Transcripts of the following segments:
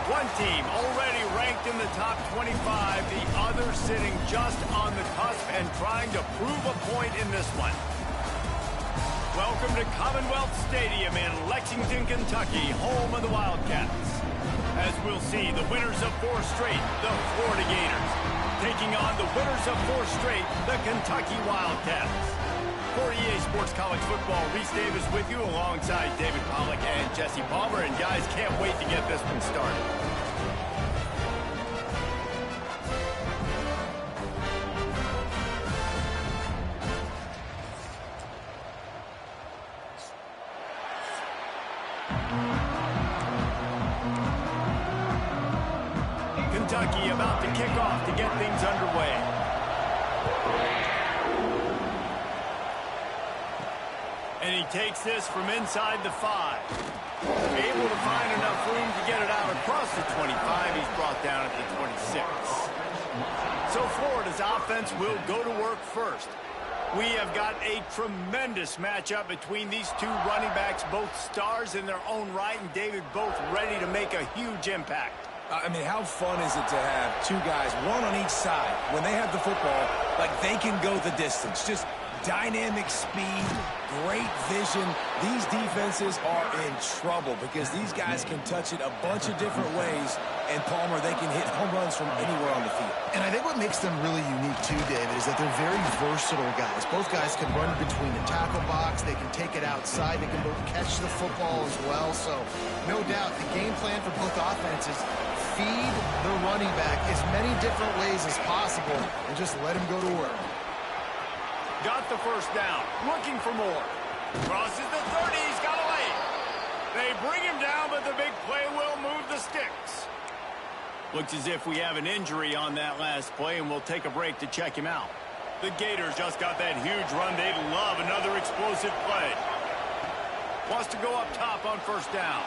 One team already ranked in the top 25, the other sitting just on the cusp and trying to prove a point in this one. Welcome to Commonwealth Stadium in Lexington, Kentucky, home of the Wildcats. As we'll see, the winners of 4 straight, the Florida Gators, taking on the winners of 4 straight, the Kentucky Wildcats. For EA Sports College Football, Reese Davis with you alongside David Pollack and Jesse Palmer. And guys, can't wait to get this one started. Kentucky about to kick off to get things underway. And he takes this from inside the 5. Able to find enough room to get it out across the 25. He's brought down at the 26. So Florida's offense will go to work first. We have got a tremendous matchup between these two running backs, both stars in their own right, and David, both ready to make a huge impact. I mean, how fun is it to have 2 guys, one on each side, when they have the football, like they can go the distance. Just dynamic speed, great vision. These defenses are in trouble because these guys can touch it a bunch of different ways, and Palmer, they can hit home runs from anywhere on the field. And I think what makes them really unique too, David, is that they're very versatile guys. Both guys can run between the tackle box, they can take it outside, they can both catch the football as well. So no doubt the game plan for both offenses, feed the running back as many different ways as possible and just let him go to work. Got the first down, looking for more. Crosses the 30, he's got a lane. They bring him down, but the big play will move the sticks. Looks as if we have an injury on that last play, and we'll take a break to check him out. The Gators just got that huge run. They'd love another explosive play. Wants to go up top on first down.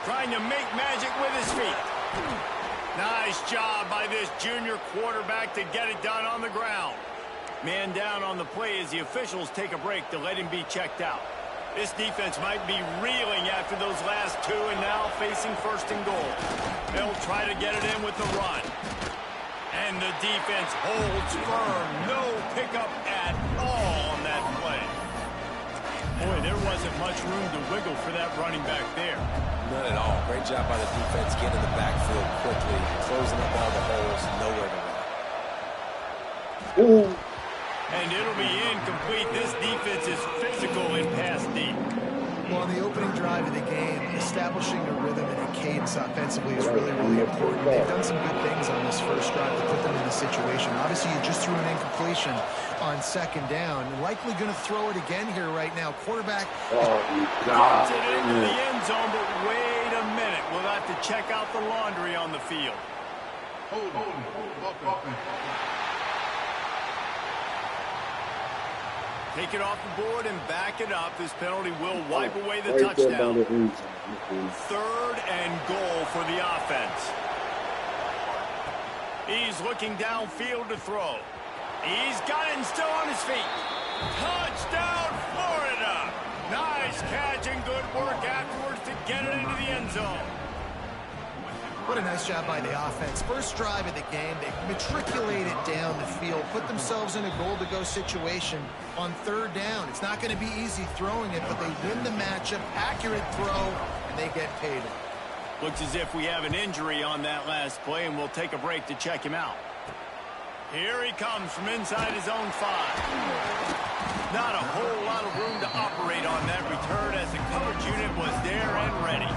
Trying to make magic with his feet. Nice job by this junior quarterback to get it done on the ground. Man down on the play as the officials take a break to let him be checked out. This defense might be reeling after those last 2 and now facing first and goal. They'll try to get it in with the run. And the defense holds firm. No pickup at all on that play. Boy, there wasn't much room to wiggle for that running back there. None at all. Great job by the defense getting in the backfield quickly, closing up all the holes, nowhere to run. Ooh. And it'll be incomplete. This defense is physical in pass deep. Well, on the opening drive of the game, establishing a rhythm and a cadence offensively is really, really important. They've done some good things on this first drive to put them in the situation. Obviously, you just threw an incompletion on second down. Likely going to throw it again here right now. Quarterback gets it into the end zone, but wait a minute. We'll have to check out the laundry on the field. Hold on. Take it off the board and back it up. This penalty will wipe away the touchdown. 3rd and goal for the offense. He's looking downfield to throw. He's got it and still on his feet. Touchdown, Florida! Nice catch and good work afterwards to get it into the end zone. What a nice job by the offense. First drive of the game, they matriculated down the field, put themselves in a goal-to-go situation on 3rd down. It's not going to be easy throwing it, but they win the matchup, accurate throw, and they get paid. Looks as if we have an injury on that last play, and we'll take a break to check him out. Here he comes from inside his own 5. Not a whole lot of room to operate on that return as the coverage unit was there and ready.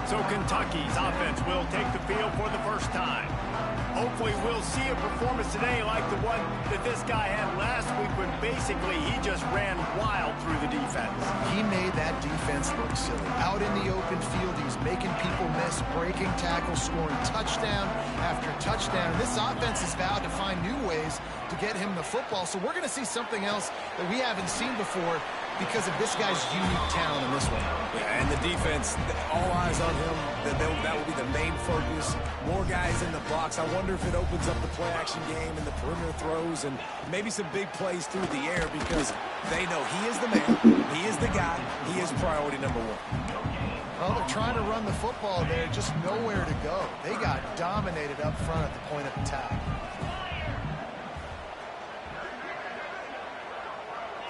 So Kentucky's offense will take the field for the first time. Hopefully we'll see a performance today like the one that this guy had last week when basically he just ran wild through the defense. He made that defense look silly. Out in the open field, he's making people miss, breaking tackles, scoring touchdown after touchdown. This offense has vowed to find new ways to get him the football. So we're going to see something else that we haven't seen before because of this guy's unique talent in this one. Yeah, and the defense, all eyes on him. That will be the main focus. More guys in the box. I wonder if it opens up the play-action game and the perimeter throws and maybe some big plays through the air because they know he is the man, he is the guy, he is priority number 1. Well, they're trying to run the football there, just nowhere to go. They got dominated up front at the point of attack.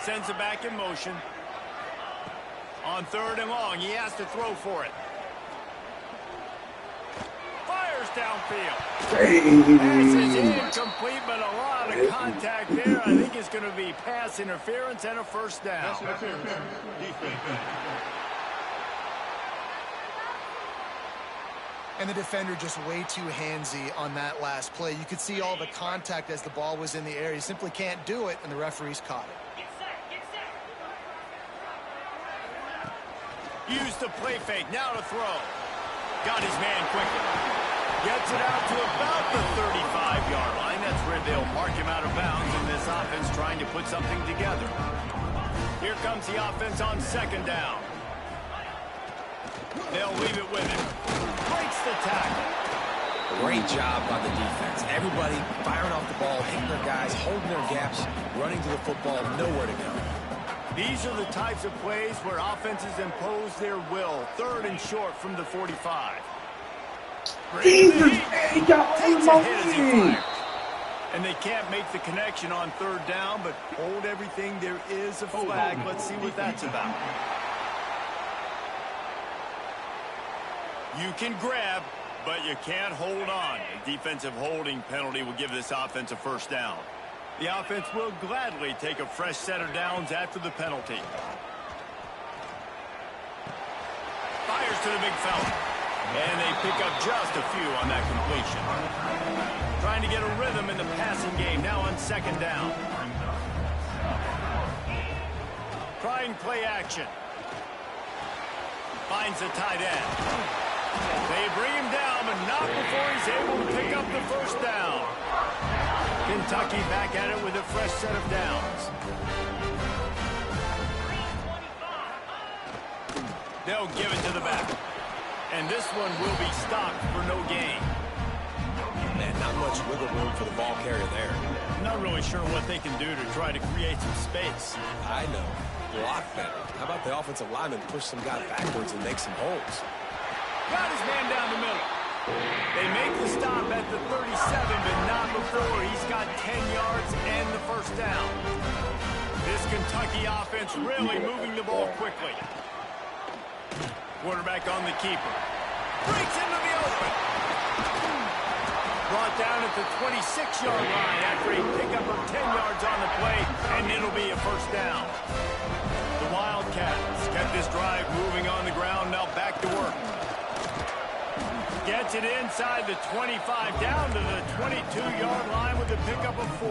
Sends it back in motion. On 3rd and long, he has to throw for it. Fires downfield. Pass is incomplete, but a lot of contact there. I think it's going to be pass interference and a first down. And the defender just way too handsy on that last play. You could see all the contact as the ball was in the air. He simply can't do it, and the referees caught it. Use the play fake. Now to throw. Got his man quickly. Gets it out to about the 35-yard line. That's where they'll mark him out of bounds in this offense trying to put something together. Here comes the offense on 2nd down. They'll leave it with him. Breaks the tackle. Great job by the defense. Everybody firing off the ball, hitting their guys, holding their gaps, running to the football, nowhere to go. These are the types of plays where offenses impose their will. 3rd and short from the 45. Jesus, he got Takes a hit as he fires. And they can't make the connection on 3rd down, but hold everything. There is a flag. Let's see what that's about. You can grab, but you can't hold on. A defensive holding penalty will give this offense a first down. The offense will gladly take a fresh set of downs after the penalty. Fires to the big fella. And they pick up just a few on that completion. Trying to get a rhythm in the passing game now on 2nd down. Trying play action. Finds the tight end. They bring him down, but not before he's able to pick up the first down. Kentucky back at it with a fresh set of downs. They'll give it to the back. And this one will be stopped for no gain. Man, not much wiggle room for the ball carrier there. Not really sure what they can do to try to create some space. I know. Block better. How about the offensive lineman push some guy backwards and make some holes? Got his man down the middle. They make the stop at the 37, but not before he's got 10 yards and the first down. This Kentucky offense really moving the ball quickly. Quarterback on the keeper. Breaks into the open. Brought down at the 26-yard line after a pickup of 10 yards on the play, and it'll be a first down. The Wildcats kept this drive moving on the ground, now back to work. Gets it inside the 25, down to the 22-yard line with a pickup of 4.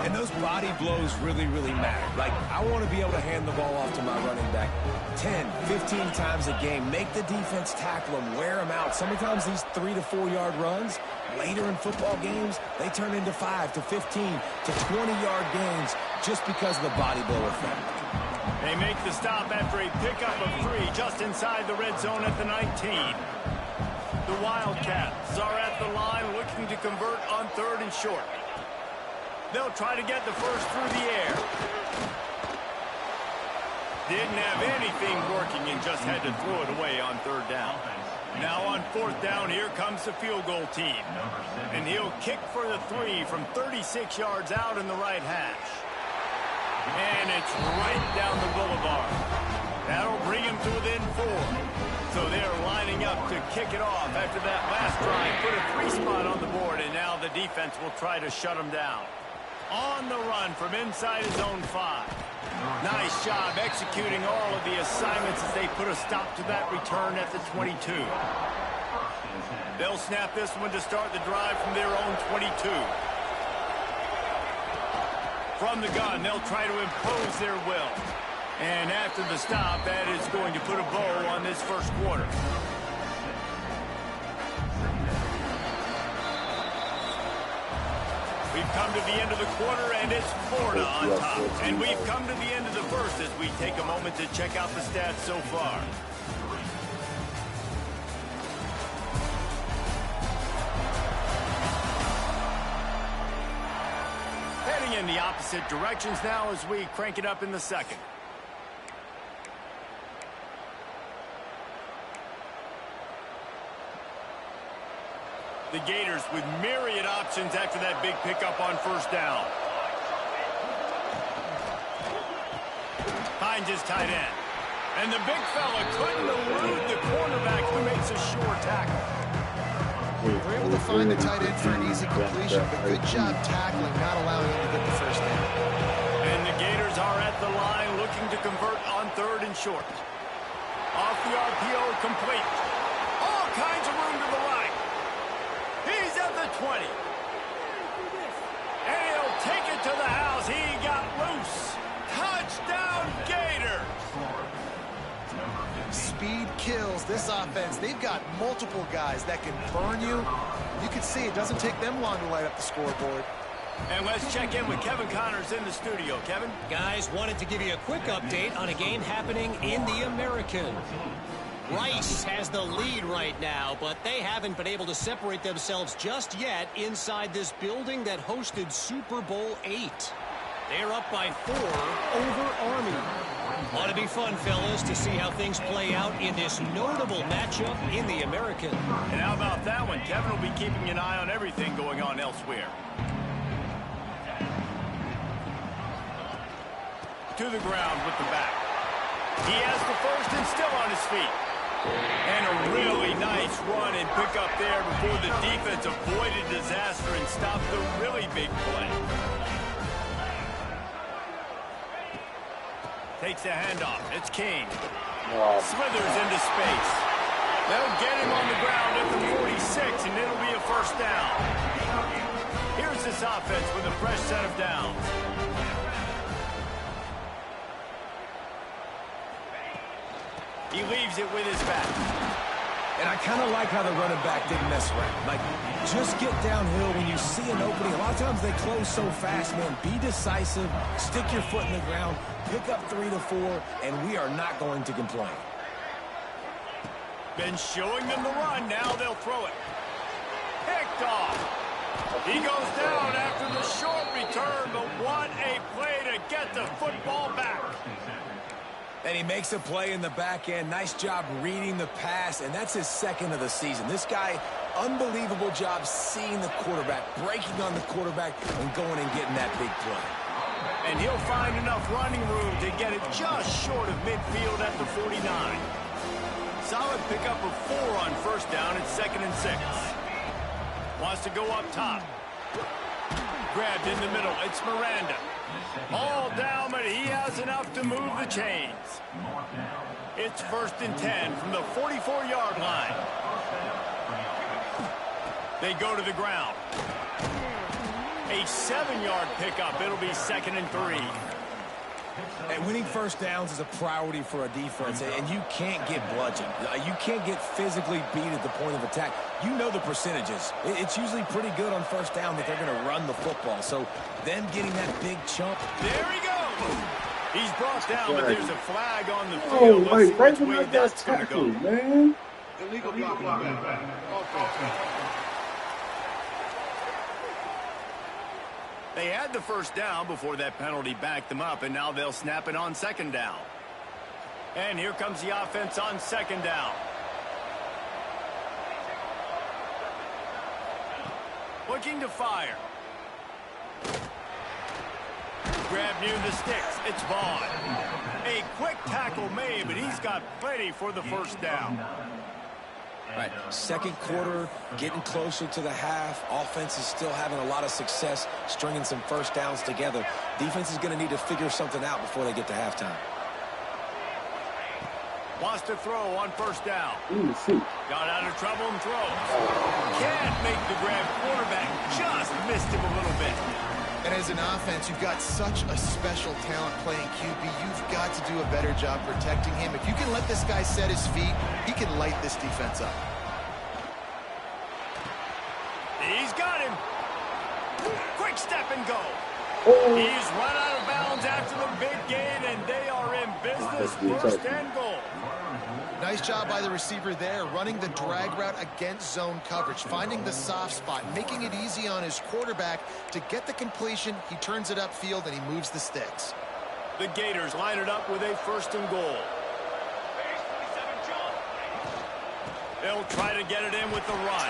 And those body blows really, really matter. Like, I want to be able to hand the ball off to my running back 10, 15 times a game. Make the defense tackle them, wear them out. Sometimes these 3 to 4 yard runs, later in football games, they turn into 5 to 15 to 20-yard gains just because of the body blow effect. They make the stop after a pickup of 3 just inside the red zone at the 19. The Wildcats are at the line looking to convert on 3rd and short. They'll try to get the first through the air. Didn't have anything working and just had to throw it away on 3rd down. Now on 4th down, here comes the field goal team. And he'll kick for the 3 from 36 yards out in the right hash. And it's right down the boulevard. That'll bring him to within 4. So they're lining up to kick it off after that last drive. Put a 3 spot on the board, and now the defense will try to shut him down. On the run from inside his own 5. Nice job executing all of the assignments as they put a stop to that return at the 22. They'll snap this one to start the drive from their own 22. From the gun, they'll try to impose their will. And after the stop, that is going to put a bow on this first quarter. We've come to the end of the quarter, and it's Florida on top. And we've come to the end of the first as we take a moment to check out the stats so far. Heading in the opposite directions now as we crank it up in the second. The Gators with myriad options after that big pickup on first down. Finds his tight end. And the big fella couldn't elude the cornerback who makes a sure tackle. They're able to find the tight end for an easy completion, but good job tackling, not allowing him to get the first down. And the Gators are at the line looking to convert on 3rd and short. Off the RPO, complete. All kinds of room to the right. He's at the 20. And he'll take it to the house. He got loose. Touchdown, Gators. Speed kills this offense. They've got multiple guys that can burn you. You can see it doesn't take them long to light up the scoreboard. And let's check in with Kevin Connors in the studio. Kevin? Guys, wanted to give you a quick update on a game happening in the American. Rice has the lead right now, but they haven't been able to separate themselves just yet inside this building that hosted Super Bowl VIII. They're up by 4 over Army. Ought to be fun, fellas, to see how things play out in this notable matchup in the American. And how about that one? Kevin will be keeping an eye on everything going on elsewhere. To the ground with the back. He has the first and still on his feet. And a really nice run and pick up there before the defense avoided disaster and stopped the really big play. Takes a handoff. It's King. Slithers into space. They'll get him on the ground at the 46, and it'll be a first down. Here's this offense with a fresh set of downs. He leaves it with his back. And I kind of like how the running back didn't mess around. Like, just get downhill when you see an opening. A lot of times they close so fast, man. Be decisive, stick your foot in the ground, pick up 3 to 4, and we are not going to complain. Been showing them the run. Now they'll throw it. Picked off. He goes down after the short return, but what a play to get the football back. And he makes a play in the back end. Nice job reading the pass, and that's his 2nd of the season. This guy, unbelievable job seeing the quarterback, breaking on the quarterback, and going and getting that big play. And he'll find enough running room to get it just short of midfield at the 49. Solid pickup of 4 on first down. It's 2nd and 6. Wants to go up top. Grabbed in the middle. It's Miranda. All down, but he has enough to move the chains. It's 1st and 10 from the 44-yard line. They go to the ground. A 7-yard pickup. It'll be 2nd and 3. And winning first downs is a priority for a defense, and you can't get bludgeoned. You can't get physically beat at the point of attack. You know the percentages. It's usually pretty good on first down that they're going to run the football. So them getting that big chunk. There he goes. He's brought down, but there's a flag on the field. Oh, Let's like, see right which when way I got that's going to go. tackled, man. Illegal blocking. They had the first down before that penalty backed them up, and now they'll snap it on 2nd down. And here comes the offense on 2nd down. Looking to fire. Grab near the sticks. It's Vaughn. A quick tackle made, but he's got plenty for the first down. All right, 2nd quarter, getting closer to the half. Offense is still having a lot of success stringing some first downs together. Defense is going to need to figure something out before they get to halftime. Wants to throw on first down. Ooh, shoot. Got out of trouble and throws. Can't make the grab. Quarterback just missed him a little bit. And as an offense, you've got such a special talent playing QB. You've got to do a better job protecting him. If you can let this guy set his feet, he can light this defense up. He's got him. Quick step and go. Oh. He's run out of bounds after the big gain, and they are in business. First and goal. Nice job by the receiver there, running the drag route against zone coverage, finding the soft spot, making it easy on his quarterback to get the completion. He turns it upfield, and he moves the sticks. The Gators line it up with a 1st and goal. They'll try to get it in with the run.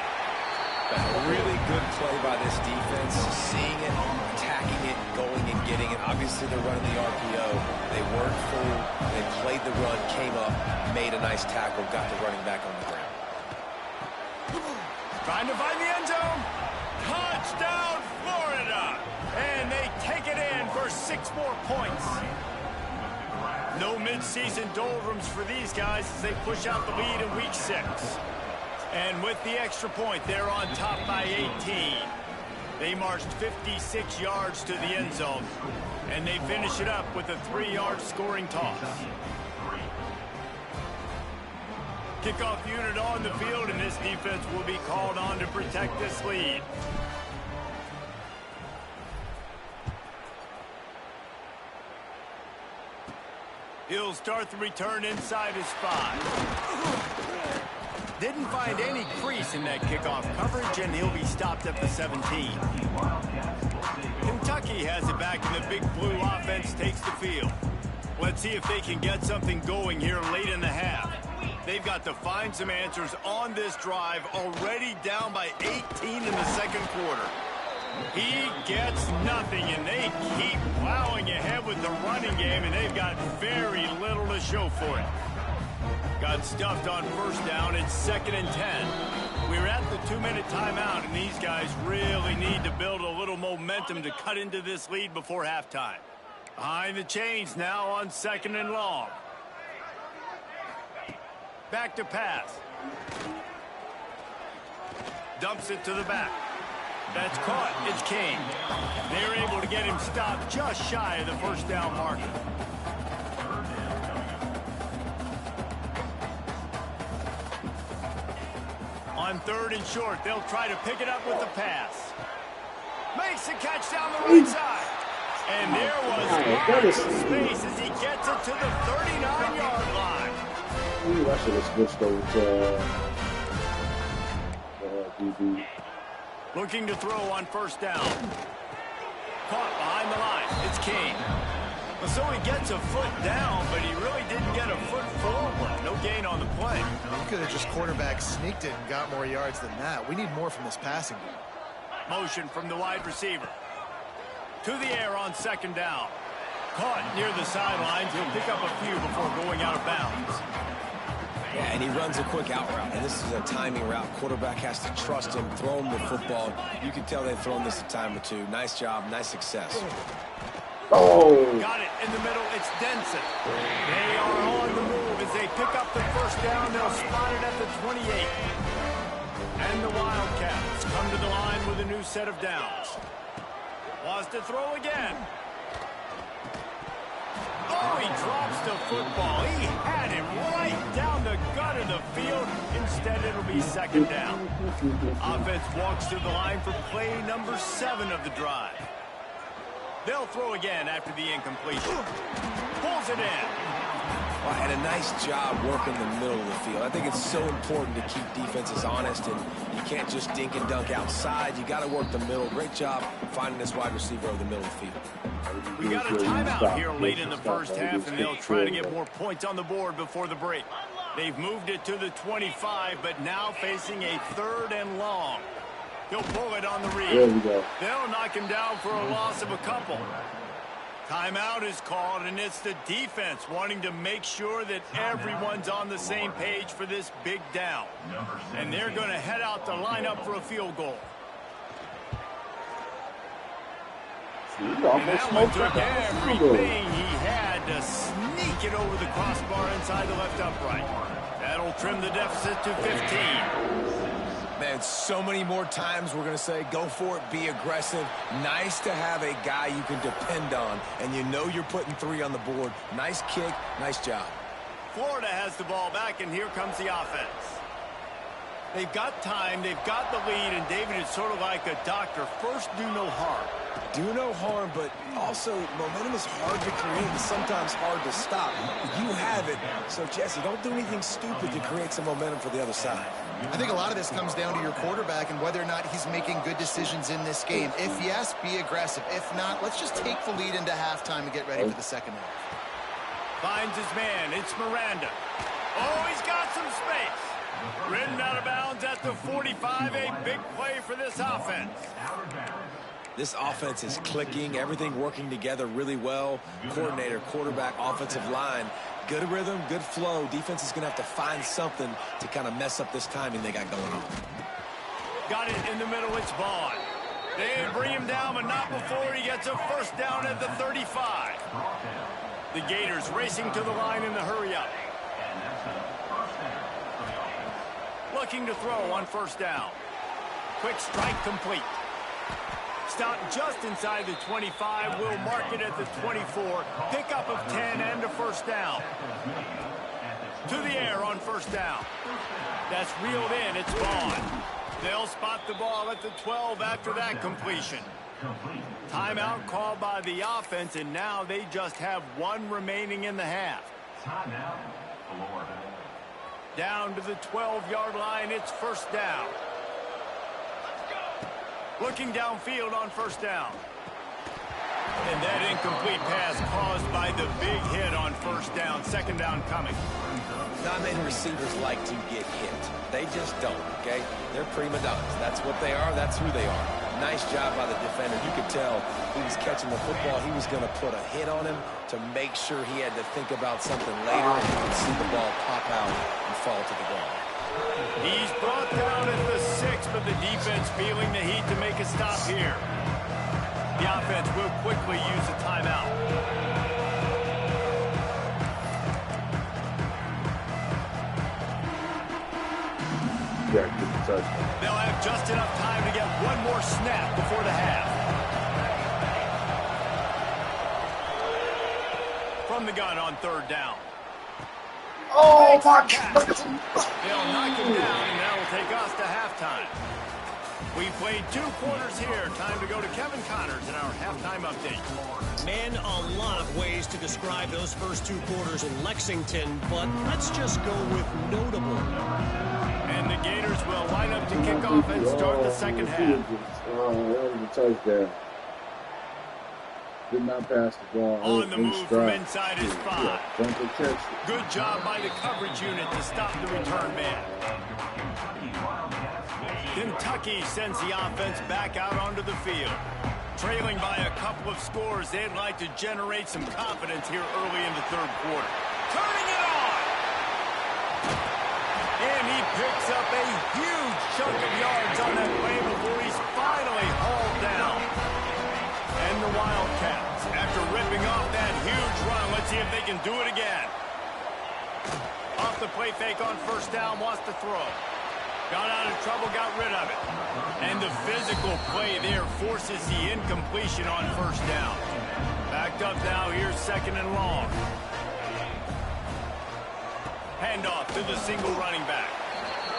Really good play by this defense, seeing it, attacking it, going and getting it. Obviously, they're running the RPO. They weren't fooled. They played the run, came up, made a nice tackle, got the running back on the ground. Trying to find the end zone. Touchdown, Florida. And they take it in for 6 more points. No midseason doldrums for these guys as they push out the lead in week 6. And with the extra point, they're on top by 18. They marched 56 yards to the end zone, and they finish it up with a 3-yard scoring toss. Kickoff unit on the field, and this defense will be called on to protect this lead. He'll start the return inside his 5. Didn't find any crease in that kickoff coverage, and he'll be stopped at the 17. Kentucky has it back, and the Big Blue offense takes the field. Let's see if they can get something going here late in the half. They've got to find some answers on this drive, already down by 18 in the second quarter. He gets nothing, and they keep plowing ahead with the running game, and they've got very little to show for it. Got stuffed on first down. It's 2nd and 10. We're at the 2-minute timeout, and these guys really need to build a little momentum to cut into this lead before halftime. Behind the chains now on 2nd and long. Back to pass. Dumps it to the back. That's caught. It's King. They're able to get him stopped just shy of the first down marker. On 3rd and short, they'll try to pick it up with the pass. Makes the catch down the right side. And there was lots of space as he gets it to the 39-yard line. I should have switched over to DB. Looking to throw on first down. Caught behind the line. It's King. Well, so he gets a foot down, but he really didn't get a foot forward. No gain on the play. He could have just quarterback sneaked it and got more yards than that. We need more from this passing game. Motion from the wide receiver. To the air on 2nd down. Caught near the sidelines. He'll pick up a few before going out of bounds. Yeah, and he runs a quick out route, and this is a timing route. Quarterback has to trust him, throw him the football. You can tell they've thrown this a time or two. Nice job, nice success. Oh! Got it in the middle. It's Denson. They are on the move as they pick up the first down. They'll spot it at the 28. And the Wildcats come to the line with a new set of downs. Wants to throw again. Oh, he drops the football. He had it right down the gut of the field. Instead, it'll be 2nd down. Offense walks to the line for play number 7 of the drive. They'll throw again after the incompletion. Pulls it in. Well, and a nice job working the middle of the field. I think it's so important to keep defenses honest, and you can't just dink and dunk outside. You got to work the middle. Great job finding this wide receiver over the middle of the field. We got a timeout here late in the first half, and they'll try to get more points on the board before the break. They've moved it to the 25, but now facing a 3rd and long. He'll pull it on the read. There we go. They'll knock him down for a loss of a couple. Timeout is called, and it's the defense wanting to make sure that everyone's on the same page for this big down. And they're going to head out to line up for a field goal. He almost smoked Took that. everything he had to sneak it over the crossbar inside the left upright. That'll trim the deficit to 15. Man, so many more times we're going to say, go for it, be aggressive. Nice to have a guy you can depend on, and you know you're putting 3 on the board. Nice kick, nice job. Florida has the ball back, and here comes the offense. They've got time, they've got the lead, and David is sort of like a doctor. First, do no harm. Do no harm, but also momentum is hard to create and sometimes hard to stop. You have it, so Jesse, don't do anything stupid to create some momentum for the other side. I think a lot of this comes down to your quarterback and whether or not he's making good decisions in this game. If yes, be aggressive. If not, let's just take the lead into halftime and get ready for the second half. Finds his man. It's Miranda. Oh, he's got some space. Ridden out of bounds at the 45, a big play for this offense. This offense is clicking, everything working together really well. Coordinator, quarterback, offensive line, good rhythm, good flow. Defense is going to have to find something to kind of mess up this timing they got going on. Got it in the middle, it's Vaughn. They bring him down, but not before he gets a first down at the 35. The Gators racing to the line in the hurry-up. Looking to throw on first down. Quick strike complete. Stopped just inside the 25. Will mark it at the 24. Pickup of 10 and a first down. To the air on first down. That's reeled in. It's Vaughn. They'll spot the ball at the 12 after that completion. Timeout called by the offense, and now they just have one remaining in the half. Down to the 12-yard line. It's first down. Looking downfield on first down. And that incomplete pass caused by the big hit on first down. Second down coming. Not many receivers like to get hit. They just don't, okay? They're prima donnas. That's what they are. That's who they are. Nice job by the defender. You could tell he was catching the football. He was going to put a hit on him to make sure he had to think about something later, and you could see the ball pop out and fall to the ground. He's brought down at the 6, but the defense feeling the heat to make a stop here. The offense will quickly use a timeout. Yeah, good touchdown. They'll have just enough time to get one more snap before the half. From the gun on third down. Oh, my God. They'll knock him down, and that will take us to halftime. We played 2 quarters here. Time to go to Kevin Connors in our halftime update. Man, a lot of ways to describe those first 2 quarters in Lexington, but let's just go with notable. And the Gators will line up to kick off and start the second half. Oh, that was a touchdown. Did not pass the ball. On the move from inside his spot. Yeah, good job by the coverage unit to stop the return man. Kentucky sends the offense back out onto the field. Trailing by a couple of scores, they'd like to generate some confidence here early in the third quarter. Turning it on! And he picks up a huge chunk of yards on that play before he's finally hauled down. And the Wildcats, after ripping off that huge run, let's see if they can do it again. Off the play fake on first down, wants to throw. Got out of trouble, got rid of it. And the physical play there forces the incompletion on first down. Backed up now, here's second and long. Handoff to the single running back.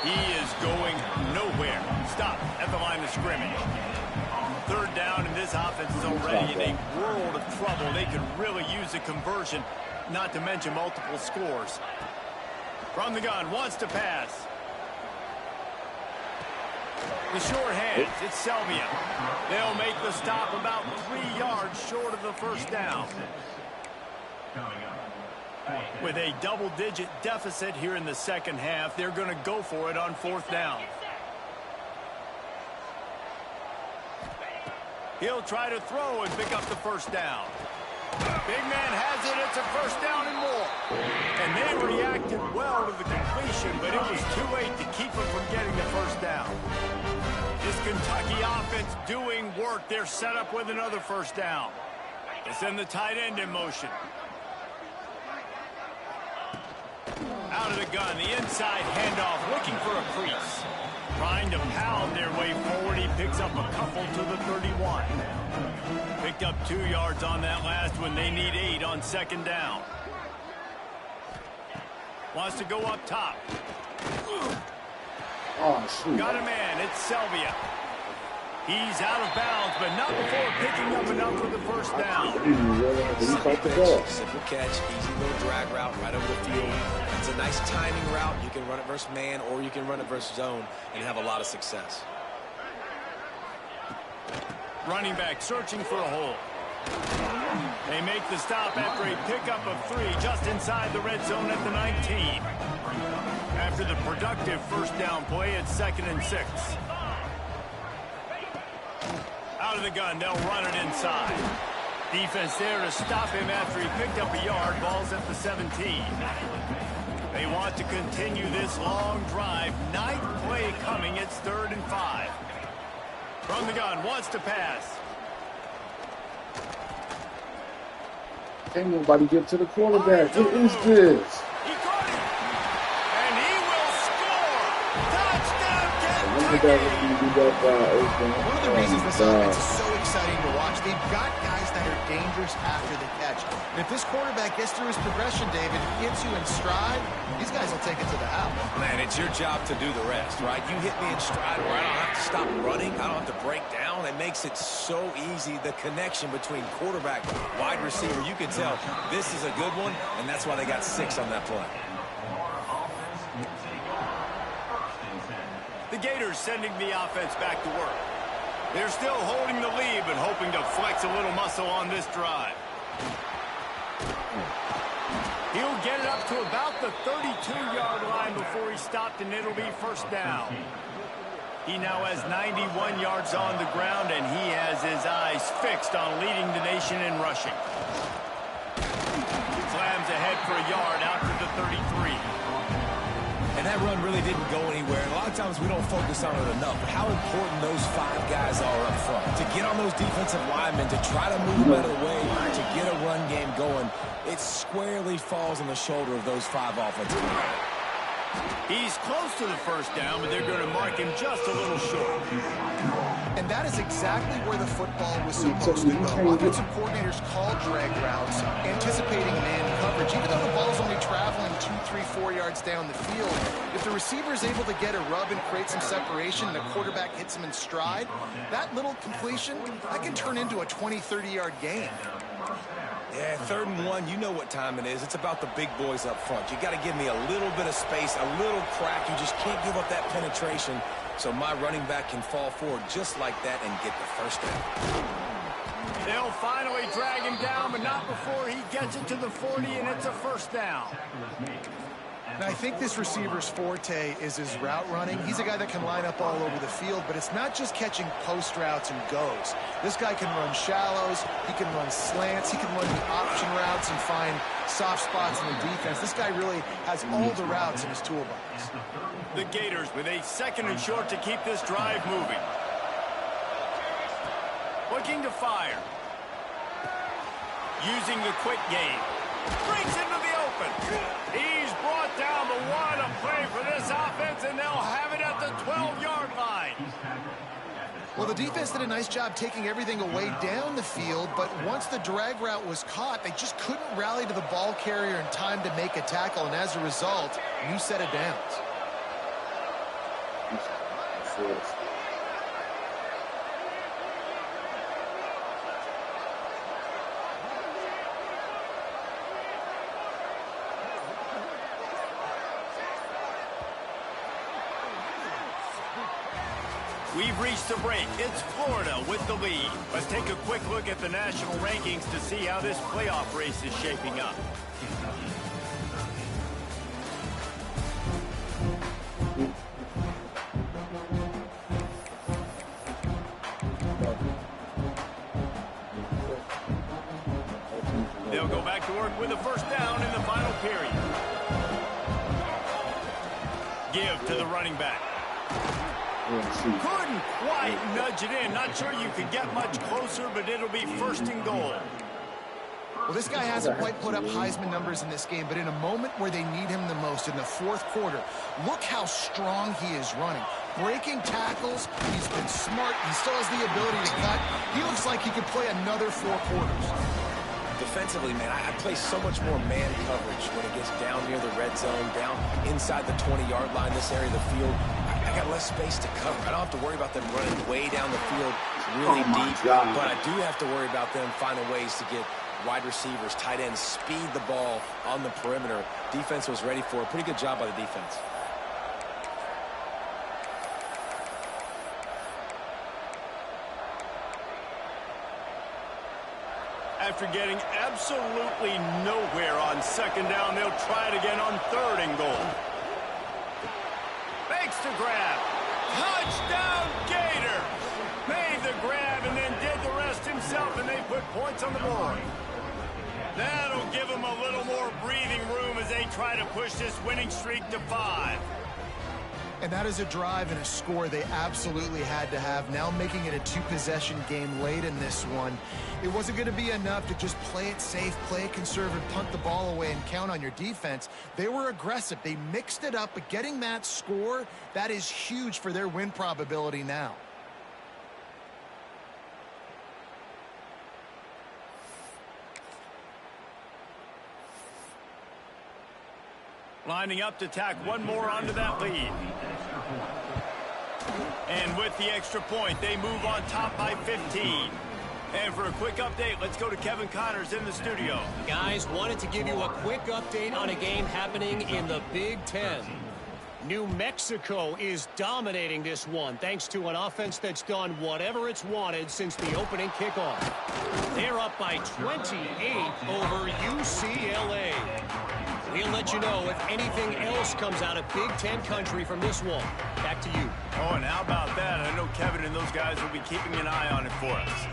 He is going nowhere. Stop at the line of scrimmage. Third down, and this offense is already in a world of trouble. They could really use a conversion, not to mention multiple scores. From the gun, wants to pass. The short hands, it's Selvia. They'll make the stop about 3 yards short of the first down. With a double-digit deficit here in the second half, they're going to go for it on fourth down. He'll try to throw and pick up the first down. Big man has it. It's a first down and more. And they reacted well to the completion, but it was too late to keep them from getting the first down. This Kentucky offense doing work. They're set up with another first down. They send the tight end in motion. Out of the gun, the inside handoff, looking for a crease. Trying to pound their way forward. He picks up a couple to the 31. Picked up 2 yards on that last one. They need 8 on second down. Wants to go up top. Oh, shoot. Got a man. It's Selvia. He's out of bounds, but not before picking up enough for the first down. Simple catch, easy little drag route right over the field. It's a nice timing route. You can run it versus man, or you can run it versus zone and have a lot of success. Running back searching for a hole. They make the stop after a pickup of 3 just inside the red zone at the 19. After the productive first down play, it's 2nd and 6. Out of the gun, they'll run it inside. Defense there to stop him after he picked up a yard. Ball's at the 17. They want to continue this long drive. 9th play coming. It's 3rd and 5. From the gun, wants to pass. Can't nobody get to the quarterback. What is this? He caught him. And he will score. Touchdown, Look at Kentucky. that. One of the reasons this offense is so exciting to watch, they've got guys that are dangerous after the catch. And if this quarterback gets through his progression, David, gets you in stride, these guys will take it to the house. Man, it's your job to do the rest, right? You hit me in stride where I don't have to stop running. I don't have to break down. It makes it so easy. The connection between quarterback, wide receiver, you can tell this is a good one, and that's why they got 6 on that play. The Gators sending the offense back to work. They're still holding the lead, but hoping to flex a little muscle on this drive. He'll get it up to about the 32-yard line before he stopped, and it'll be 1st down. He now has 91 yards on the ground, and he has his eyes fixed on leading the nation in rushing. Slams ahead for a yard out to the 33. And that run really didn't go anywhere. And a lot of times we don't focus on it enough. But how important those 5 guys are up front. To get on those defensive linemen, to try to move them out of the way, to get a run game going, it squarely falls on the shoulder of those 5 offensive linemen. He's close to the 1st down, but they're going to mark him just a little short. And that is exactly where the football was supposed to go. Offensive coordinators call drag routes, anticipating man coverage. Even though the ball's only traveling 2, 3, 4 yards down the field, if the receiver is able to get a rub and create some separation and the quarterback hits him in stride, that little completion, that can turn into a 20, 30-yard gain. Yeah, 3rd and 1, you know what time it is. It's about the big boys up front. You got to give me a little bit of space, a little crack. You just can't give up that penetration. So my running back can fall forward just like that and get the 1st down. They'll finally drag him down, but not before he gets it to the 40, and it's a 1st down. And I think this receiver's forte is his route running. He's a guy that can line up all over the field, but it's not just catching post routes and goes. This guy can run shallows, he can run slants, he can run the option routes and find soft spots in the defense. This guy really has all the routes in his toolbox. The Gators with a 2nd and short to keep this drive moving. Looking to fire. Using the quick game. Breaks into the open. He's brought down, but what a play for this offense, and they'll have it at the 12-yard line. Well, the defense did a nice job taking everything away down the field, but once the drag route was caught, they just couldn't rally to the ball carrier in time to make a tackle, and as a result, new set of downs. We've reached the break. It's Florida with the lead. Let's take a quick look at the national rankings to see how this playoff race is shaping up. They'll go back to work with a 1st down in the final period. Give to the running back. Couldn't quite nudge it in. Not sure you could get much closer, but it'll be 1st and goal. Well, this guy hasn't quite put up Heisman numbers in this game, but in a moment where they need him the most, in the 4th quarter, look how strong he is running. Breaking tackles, he's been smart, he still has the ability to cut. He looks like he could play another 4 quarters. Defensively, man, I play so much more man coverage when it gets down near the red zone, down inside the 20-yard line, this area of the field. I got less space to cover. I don't have to worry about them running way down the field really deep, but I do have to worry about them finding ways to get wide receivers, tight ends, speed the ball on the perimeter. Defense was ready for a pretty good job by the defense. After getting absolutely nowhere on second down, they'll try it again on 3rd and goal. Makes the grab. Touchdown, Gators! Made the grab and then did the rest himself, and they put points on the board. That'll give them a little more breathing room as they try to push this winning streak to 5. And that is a drive and a score they absolutely had to have. Now making it a 2-possession game late in this one. It wasn't going to be enough to just play it safe, play it conservative, punt the ball away, and count on your defense. They were aggressive. They mixed it up, but getting that score, that is huge for their win probability now. Lining up to tack one more onto that lead. And with the extra point, they move on top by 15. And for a quick update, let's go to Kevin Connors in the studio. Guys, wanted to give you a quick update on a game happening in the Big Ten. New Mexico is dominating this one thanks to an offense that's done whatever it's wanted since the opening kickoff. They're up by 28 over UCLA. We'll let you know if anything else comes out of Big Ten country from this one. Back to you. Oh, and how about that? I know Kevin and those guys will be keeping an eye on it for us.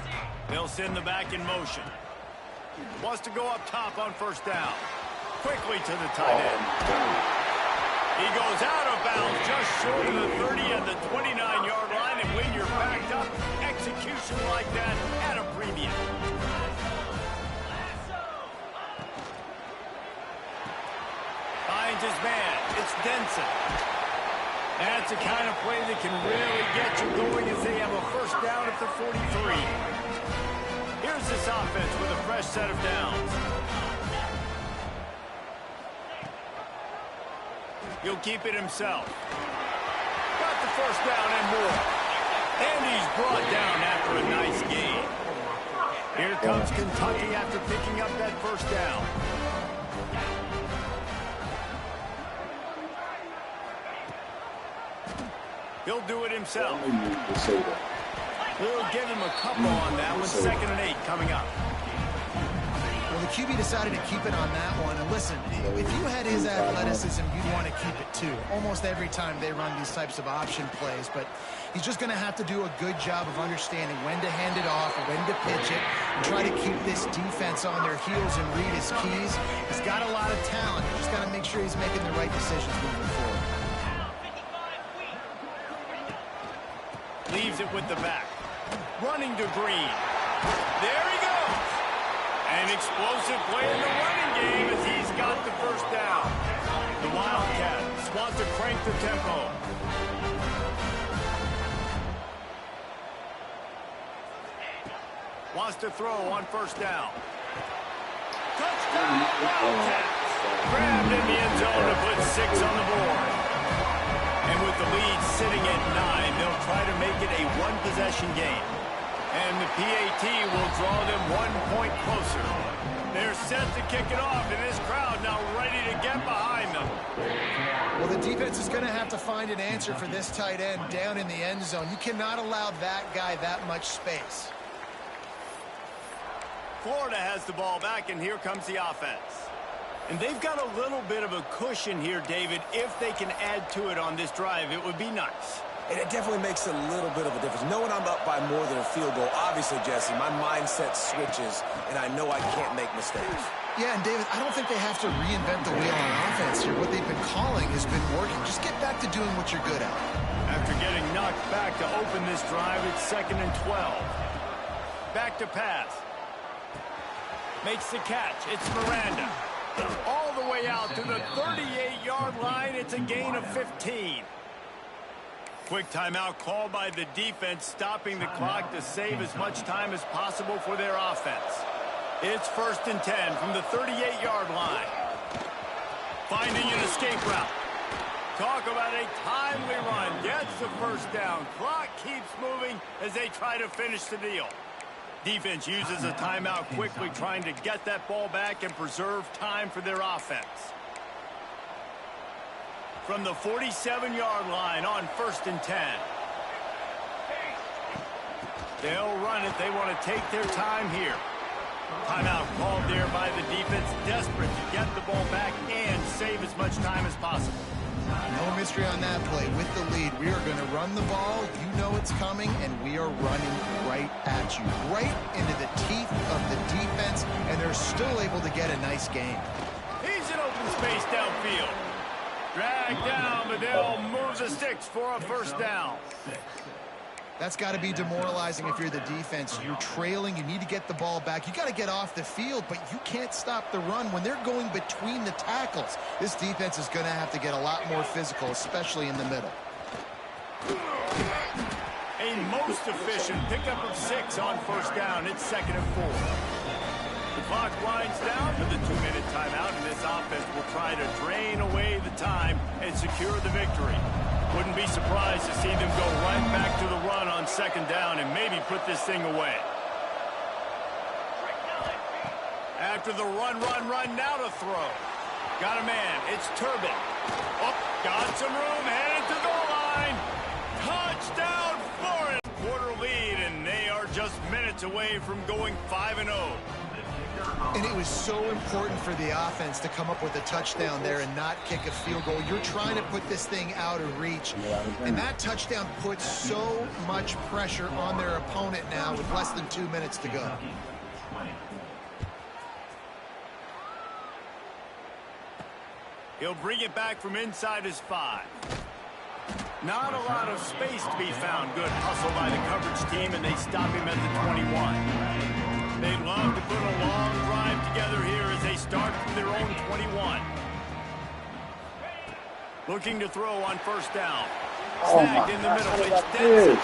They'll send the back in motion. Wants to go up top on 1st down. Quickly to the tight end. He goes out of bounds just short of the 30 and the 29-yard line. And when you're backed up, execution like that at a premium. Finds his man. It's Denson. That's the kind of play that can really get you going as they have a 1st down at the 43. Here's this offense with a fresh set of downs. He'll keep it himself. Got the 1st down and more. And he's brought down after a nice gain. Here comes Kentucky after picking up that 1st down. He'll do it himself. We'll give him a couple on that with 2nd and 8 coming up. Well, the QB decided to keep it on that one. And listen, if you had his athleticism, you'd want to keep it too. Almost every time they run these types of option plays. But he's just going to have to do a good job of understanding when to hand it off, when to pitch it, and try to keep this defense on their heels and read his keys. He's got a lot of talent. He's just got to make sure he's making the right decisions moving forward. Leaves it with the back. Running to Green. There he goes. An explosive play in the running game as he's got the 1st down. The Wildcats want to crank the tempo. Wants to throw on 1st down. Touchdown, Wildcats. Grabbed in the end zone to put 6 on the board. And with the lead sitting at 9, they'll try to make it a 1-possession game. And the PAT will draw them 1 point closer. They're set to kick it off, and this crowd now ready to get behind them. Well, the defense is going to have to find an answer for this tight end down in the end zone. You cannot allow that guy that much space. Florida has the ball back, and here comes the offense. And they've got a little bit of a cushion here, David. If they can add to it on this drive, it would be nice. And it definitely makes a little bit of a difference. Knowing I'm up by more than a field goal, obviously, Jesse, my mindset switches, and I know I can't make mistakes. Yeah, and David, I don't think they have to reinvent the wheel on offense here. What they've been calling has been working. Just get back to doing what you're good at. After getting knocked back to open this drive, it's 2nd and 12. Back to pass. Makes the catch. It's Miranda. All the way out to the 38-yard line. It's a gain of 15. Quick timeout called by the defense, stopping the clock to save as much time as possible for their offense. It's 1st and 10 from the 38-yard line. Finding an escape route. Talk about a timely run. Gets the 1st down. Clock keeps moving as they try to finish the deal. Defense uses a timeout quickly, trying to get that ball back and preserve time for their offense. From the 47-yard line on 1st and 10. They'll run it. They want to take their time here. Timeout called there by the defense, desperate to get the ball back and save as much time as possible. No mystery on that play. With the lead, we are going to run the ball. You know it's coming, and we are running right at you, right into the teeth of the defense, and they're still able to get a nice gain. He's in open space downfield. Dragged down, but they'll move the sticks for a first down. That's got to be demoralizing if you're the defense. You're trailing. You need to get the ball back. You got to get off the field, but you can't stop the run when they're going between the tackles. This defense is going to have to get a lot more physical, especially in the middle. A most efficient pickup of 6 on first down. It's 2nd and 4. The clock winds down to the 2-minute timeout, and this offense will try to drain away the time and secure the victory. Wouldn't be surprised to see them go right back to the run on 2nd down and maybe put this thing away. After the run, now to throw. Got a man. It's Turbin. Oh, got some room, headed to the goal line. Touchdown for it. Quarter lead, and they are just minutes away from going 5-0. And it was so important for the offense to come up with a touchdown there and not kick a field goal. You're trying to put this thing out of reach. And that touchdown puts so much pressure on their opponent now with less than 2 minutes to go. He'll bring it back from inside his 5. Not a lot of space to be found. Good hustle by the coverage team, and they stop him at the 21. They'd love to put a long drive together here as they start from their own 21. Looking to throw on first down. Snagged in the middle. It's Denson.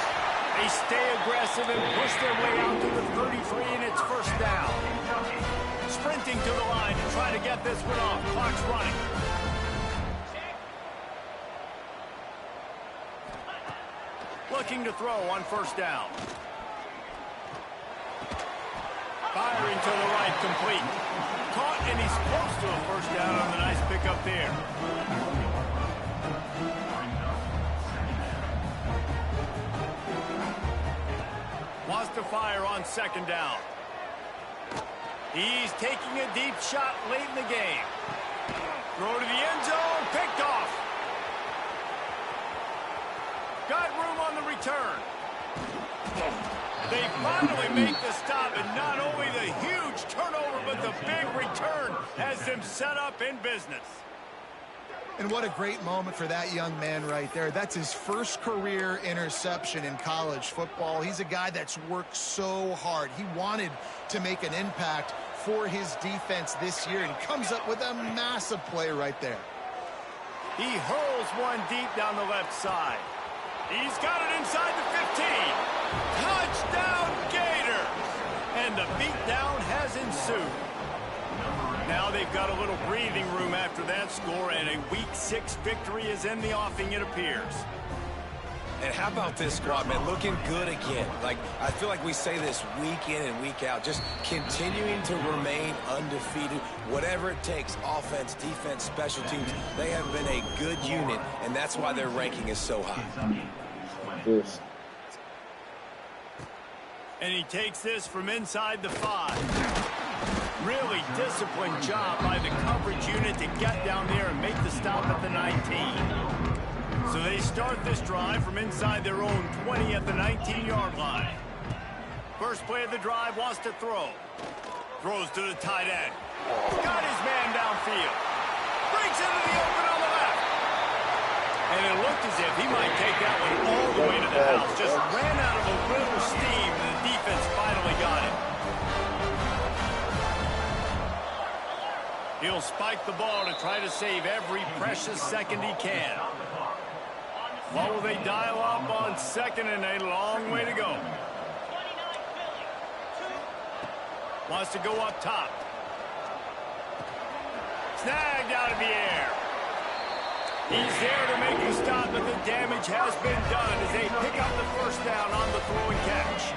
They stay aggressive and push their way out to the 33, and it's first down. Sprinting to the line to try to get this one off. Clock's running. Looking to throw on first down. Firing to the right, complete. Caught, and he's close to a first down on the nice pickup there. Wants to fire on 2nd down. He's taking a deep shot late in the game. Throw to the end zone, picked off. Got room on the return. They finally make the stop, and not only the huge turnover, but the big return has them set up in business. And what a great moment for that young man right there. That's his first career interception in college football. He's a guy that's worked so hard. He wanted to make an impact for his defense this year, and comes up with a massive play right there. He hurls one deep down the left side. He's got it inside the 15. Touchdown, Gators! And the beatdown has ensued. Now they've got a little breathing room after that score, and a Week 6 victory is in the offing, it appears. And how about this squad, man? Looking good again. Like, I feel like we say this week in and week out, just continuing to remain undefeated. Whatever it takes, offense, defense, special teams, they have been a good unit, and that's why their ranking is so high. Yes. And he takes this from inside the 5. Really disciplined job by the coverage unit to get down there and make the stop at the 19. So they start this drive from inside their own 20 at the 19-yard line. First play of the drive, wants to throw. Throws to the tight end. Got his man downfield. Breaks into the open on the left. And it looked as if he might take that one all the way to the house. Just ran out of a little steam, and the defense finally got it. He'll spike the ball to try to save every precious second he can. What will they dial up on 2nd and a long way to go? Wants to go up top. Snagged out of the air. He's there to make the stop, but the damage has been done as they pick up the first down on the throw and catch.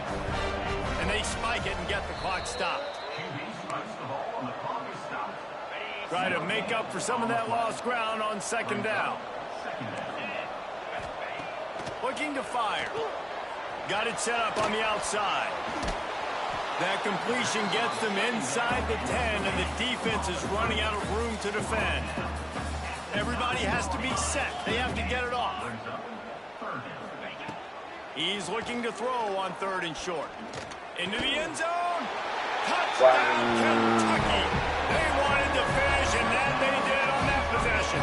And they spike it and get the clock stopped. Try to make up for some of that lost ground on 2nd down. Looking to fire. Got it set up on the outside. That completion gets them inside the 10, and the defense is running out of room to defend. Everybody has to be set. They have to get it off. He's looking to throw on 3rd and short. Into the end zone. Touchdown, Kentucky. They wanted to finish, and that they did on that possession.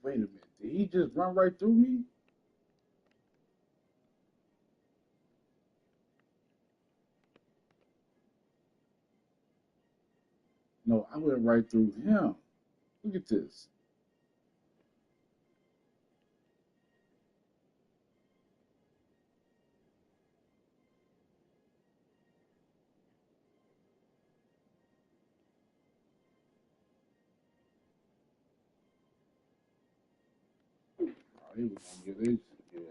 Wait a minute. Did he just run right through me? No, I went right through him. Look at this. Oh, he was gonna get it. Yeah.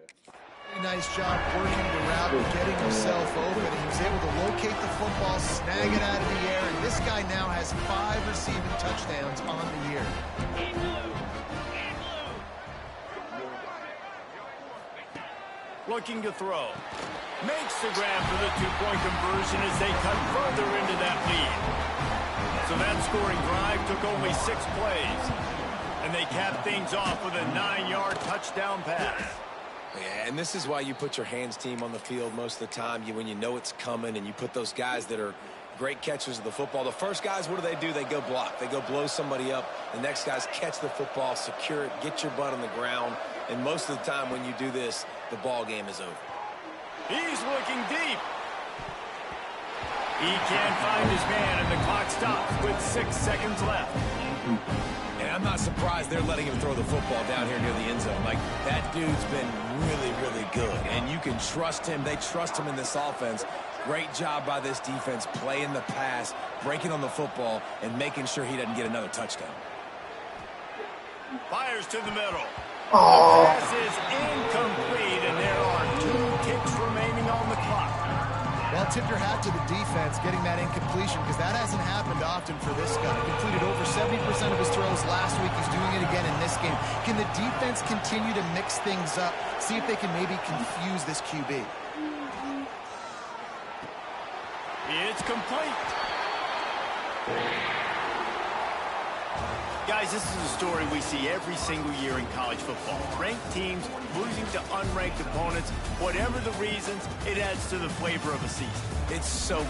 Very nice job working the route and getting himself open. He was able to locate the football, snag it out of the air, and this guy now has 5 receiving touchdowns on the year. Looking to throw. Makes the grab for the 2-point conversion as they cut further into that lead. So that scoring drive took only 6 plays. And they capped things off with a 9-yard touchdown pass. Yeah, and this is why you put your hands team on the field most of the time. When you know it's coming, and you put those guys that are great catchers of the football. The first guys, what do? They go block. They go blow somebody up. The next guys catch the football, secure it, get your butt on the ground. And most of the time when you do this, the ball game is over. He's looking deep. He can't find his man, and the clock stops with 6 seconds left. And I'm not surprised they're letting him throw the football down here near the end zone. Like, that dude's been really, really good. And you can trust him. They trust him in this offense. Great job by this defense playing the pass, breaking on the football, and making sure he doesn't get another touchdown. Fires to the middle. The pass is incomplete, and there are 2 ticks remaining on the clock. Well, tip your hat to the defense getting that incompletion, because that hasn't happened often for this guy. Completed over 70% of his throws last week. He's doing it again in this game. Can the defense continue to mix things up, see if they can maybe confuse this QB? It's complete. Guys, this is a story we see every single year in college football. Ranked teams losing to unranked opponents. Whatever the reasons, it adds to the flavor of a season. It's so good.